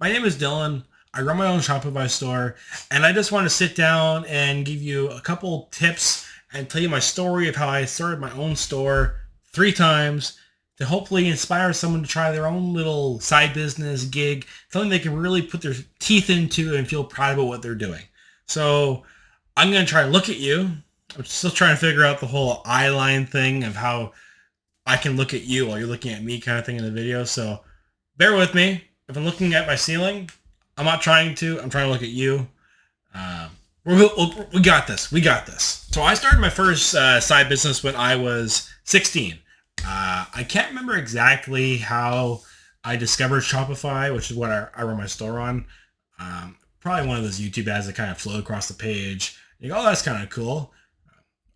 My name is Dylan. I run my own Shopify store, and I just want to sit down and give you a couple tips and tell you my story of how I started my own store 3 times to hopefully inspire someone to try their own little side business gig, something they can really put their teeth into and feel proud about what they're doing. So I'm going to try to look at you. I'm still trying to figure out the whole eye line thing of how I can look at you while you're looking at me kind of thing in the video. So bear with me. If I'm looking at my ceiling, I'm not trying to. I'm trying to look at you. We got this. We got this. So I started my first side business when I was 16. I can't remember exactly how I discovered Shopify, which is what I run my store on. Probably one of those YouTube ads that kind of flowed across the page. You go, oh, that's kind of cool.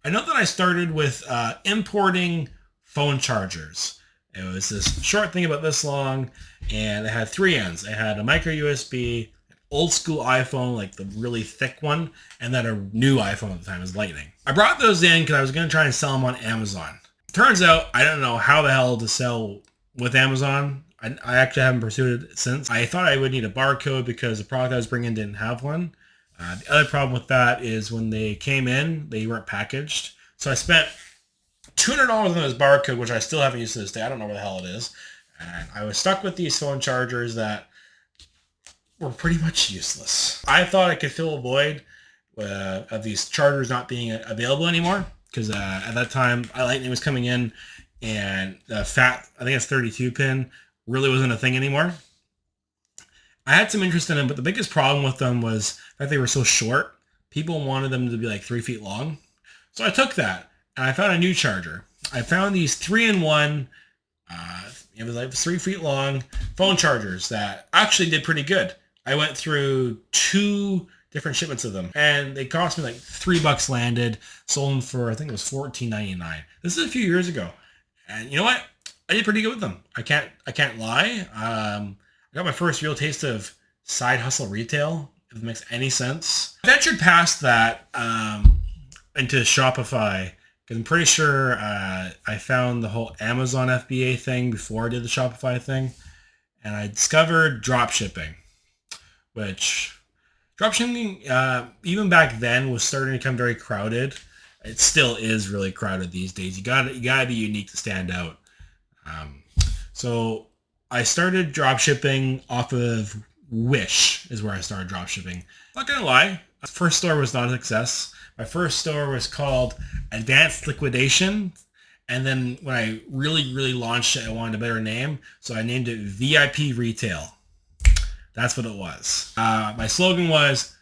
I know that I started with importing phone chargers. It was this short thing about this long, and it had 3 ends. It had a micro USB, an old school iPhone, like the really thick one, and then a new iPhone at the time, was Lightning. I brought those in because I was going to try and sell them on Amazon. Turns out I don't know how the hell to sell with Amazon. I actually haven't pursued it since. I thought I would need a barcode because the product I was bringing didn't have one. The other problem with that is when they came in, they weren't packaged. So I spent $200 on this barcode, which I still haven't used to this day. I don't know where the hell it is. And I was stuck with these phone chargers that were pretty much useless. I thought I could fill a void of these chargers not being available anymore, because at that time, Lightning was coming in, and the fat, I think it's 32 pin, really wasn't a thing anymore. I had some interest in them, but the biggest problem with them was that they were so short. People wanted them to be like 3 feet long. So I took that, and I found a new charger. I found these 3-in-1, it was like 3 feet long phone chargers that actually did pretty good. I went through 2 different shipments of them, and they cost me like $3 landed, sold them for, I think it was $14.99. This is a few years ago. And you know what? I did pretty good with them. I can't lie. I got my first real taste of side hustle retail, if it makes any sense. I ventured past that into Shopify, because I'm pretty sure I found the whole Amazon FBA thing before I did the Shopify thing. And I discovered drop shipping, which dropshipping, even back then, was starting to become very crowded. It still is really crowded these days. You gotta be unique to stand out. So I started dropshipping off of Wish, is where I started dropshipping. Not gonna lie, my first store was not a success. My first store was called Advanced Liquidation, and then when I really launched it, I wanted a better name, so I named it VIP Retail. That's what it was. My slogan was,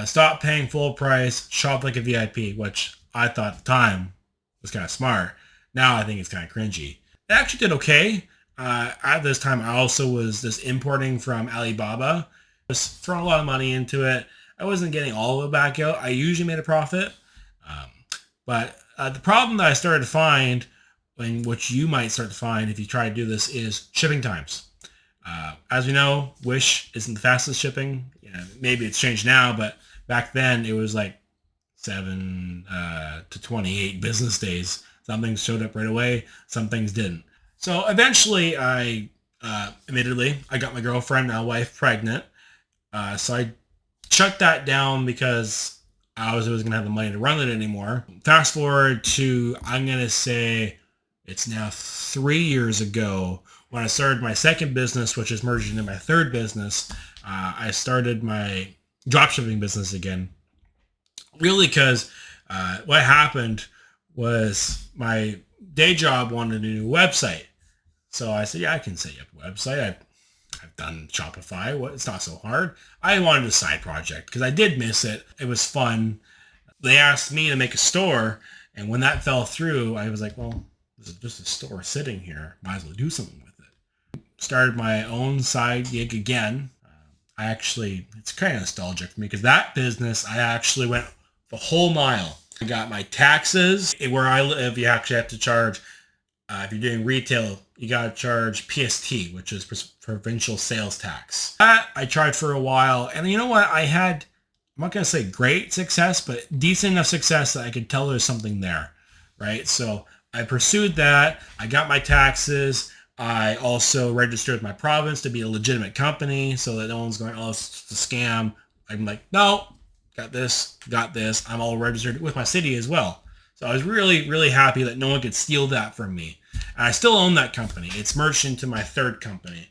stop paying full price, shop like a VIP, which I thought at the time was kind of smart. Now I think it's kind of cringy. It actually did okay. At this time, I also was just importing from Alibaba. I was throwing a lot of money into it. I wasn't getting all of it back out. I usually made a profit. But the problem that I started to find, and which you might start to find if you try to do this, is shipping times. As we know, Wish isn't the fastest shipping. Maybe it's changed now, but back then it was like 7 to 28 business days. Some things showed up right away. Some things didn't. So eventually admittedly, I got my girlfriend, now wife, pregnant. So I shut that down because I was going to have the money to run it anymore. Fast forward to, I'm going to say it's now 3 years ago, when I started my second business, which is merged into my third business. I started my dropshipping business again. Really, because what happened was my day job wanted a new website. So I said, yeah, I can set you up a website. I've done Shopify. It's not so hard. I wanted a side project because I did miss it. It was fun. They asked me to make a store, and when that fell through, I was like, well, this is just a store sitting here. Might as well do something with it. Started my own side gig again. It's kind of nostalgic for me because that business, I actually went the whole mile. I got my taxes. Where I live, you actually have to charge, if you're doing retail, you got to charge PST, which is provincial sales tax. That I tried for a while, and you know what? I'm not going to say great success, but decent enough success that I could tell there's something there, right? So I pursued that. I got my taxes. I also registered with my province to be a legitimate company so that no one's going, oh, it's a scam. I'm like, no, got this. I'm all registered with my city as well. So I was really, really happy that no one could steal that from me. And I still own that company. It's merged into my third company.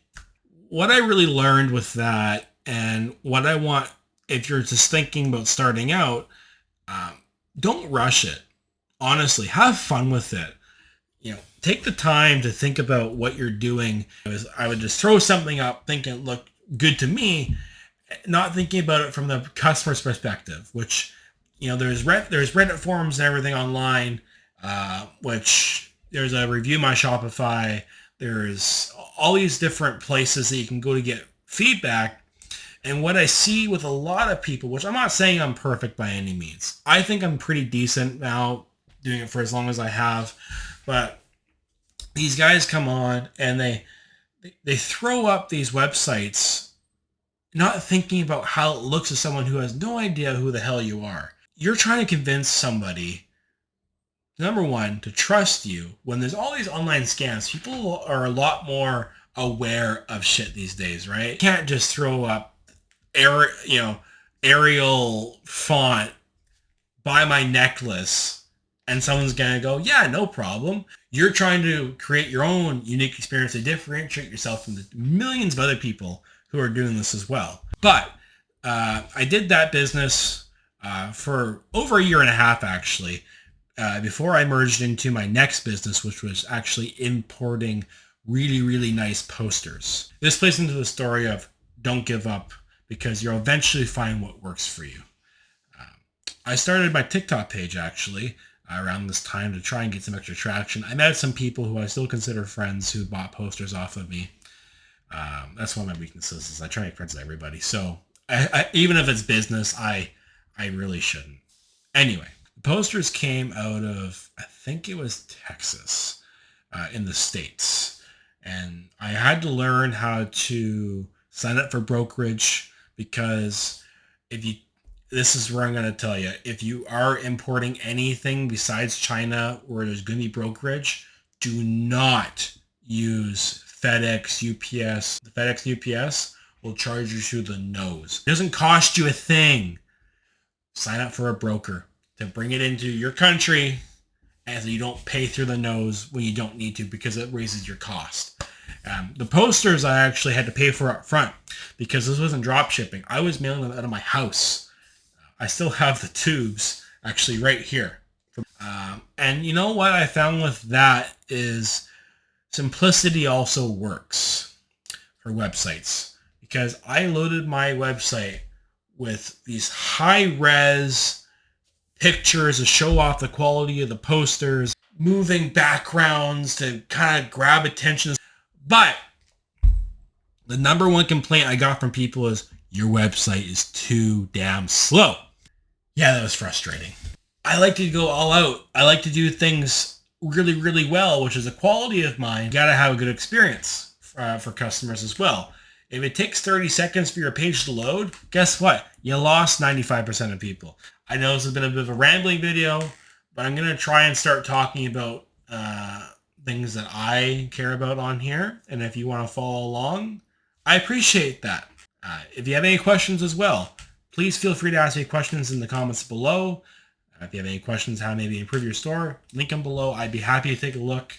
What I really learned with that, and what I want, if you're just thinking about starting out, don't rush it. Honestly, have fun with it. Take the time to think about what you're doing. I would just throw something up thinking it looked good to me, not thinking about it from the customer's perspective, which, there's Reddit forums and everything online, which there's a review my Shopify. There's all these different places that you can go to get feedback. And what I see with a lot of people, which I'm not saying I'm perfect by any means. I think I'm pretty decent now, doing it for as long as I have. But these guys come on and they throw up these websites not thinking about how it looks to someone who has no idea who the hell you are. You're trying to convince somebody, number one, to trust you when there's all these online scams. People are a lot more aware of shit these days, right? You can't just throw up Arial font, buy my necklace, and someone's going to go, yeah, no problem. You're trying to create your own unique experience to differentiate yourself from the millions of other people who are doing this as well. But I did that business for over a year and a half, actually, before I merged into my next business, which was actually importing really, really nice posters. This plays into the story of don't give up, because you'll eventually find what works for you. I started my TikTok page, actually, around this time to try and get some extra traction. I met some people who I still consider friends who bought posters off of me. That's one of my weaknesses, is I try to make friends with everybody. So I even if it's business, I really shouldn't. Anyway, the posters came out of, I think it was Texas, in the States. And I had to learn how to sign up for brokerage, because this is where I'm going to tell you, if you are importing anything besides China where there's going to be brokerage, do not use FedEx, UPS. The FedEx and UPS will charge you through the nose. It doesn't cost you a thing. Sign up for a broker to bring it into your country, and so you don't pay through the nose when you don't need to, because it raises your cost. The posters I actually had to pay for up front, because this wasn't drop shipping. I was mailing them out of my house. I still have the tubes actually right here. And you know what I found with that is simplicity also works for websites, because I loaded my website with these high-res pictures to show off the quality of the posters, moving backgrounds to kind of grab attention. But the number one complaint I got from people is, your website is too damn slow. Yeah, that was frustrating. I like to go all out. I like to do things really, really well, which is a quality of mine. You gotta have a good experience for customers as well. If it takes 30 seconds for your page to load, guess what? You lost 95% of people. I know this has been a bit of a rambling video, but I'm gonna try and start talking about things that I care about on here. And if you want to follow along, I appreciate that. If you have any questions as well, please feel free to ask me questions in the comments below. If you have any questions how maybe improve your store, link them below. I'd be happy to take a look.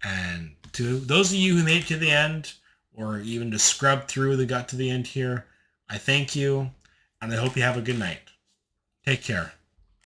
And to those of you who made it to the end, or even just scrub through the got to the end here, I thank you, and I hope you have a good night. Take care.